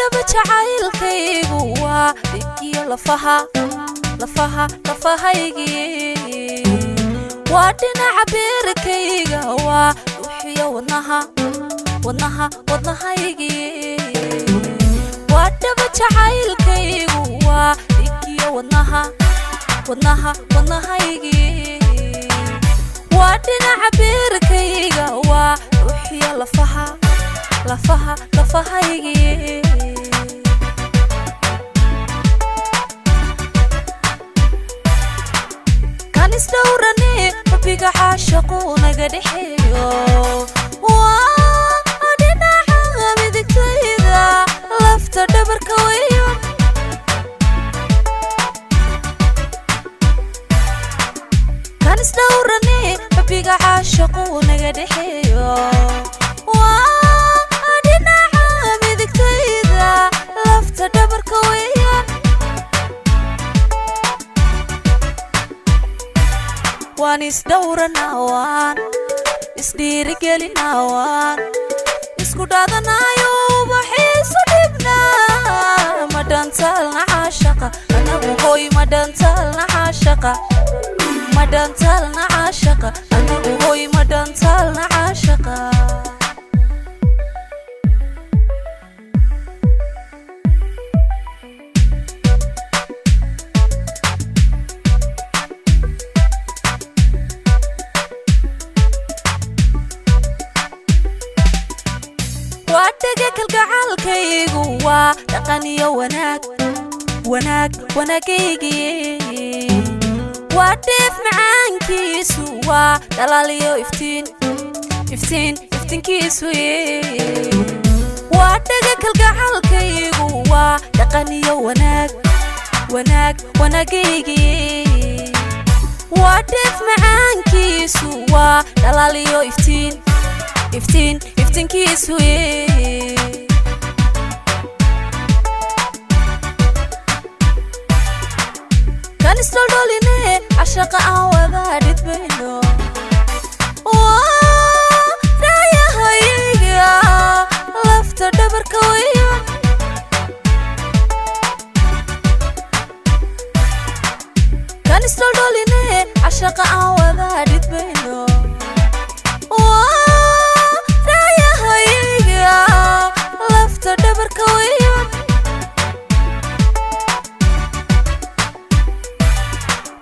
wadaba jacaylkaygu waa dhigiyo lafahaygi waa dhinaca beerkayga waa ruuxiyo wadnahaygi wadaba jacaylkaygu waa dhigiyo wadnahaygi waa dhinaca beerkayga waa ruuxiyo lafahaygi kan isdhowrane rabbiga caashaqu naga dhexeeyo waa dhinaca midigtayda lafta dhabarka weyo kan isdhowrane rabbiga caashaqu naga dhexeeyo waan isdhowranaa waan isdhiirigelinaa waan isku dhaadanayo ubaxiisu dhibnaa ma dhantaalna caashaqa anagu hoy ma dhantaalna caashaqa anagu hoy ma dhantaalna caashaqa wadhaga kalgacaalkaygu waa dhaqan iyo wanaagaygi waa dheef macaankiisu waa dhalaal iyo iftiinkiisu wadhaga kalgacaalkaygu waa dhaqan iyo wanaagaygi waa dheef macaankiisu waa dhalaal iyo iftiinkiisu kan isdholdholine cashaqa aan wada dhidbayno raayahayga lafta dhabarka weyo kan isdholdholine cashaqa aan wada dhidbayno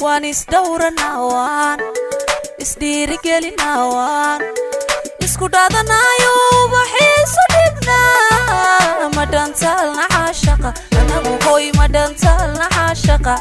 waan isdhowranaa waan isdhiirigelinaa waan isku dhaadanayo ubaxiisu dhibnaa ma dhantaalna caashaqa anagu hoy ma dhantaalna caashaqa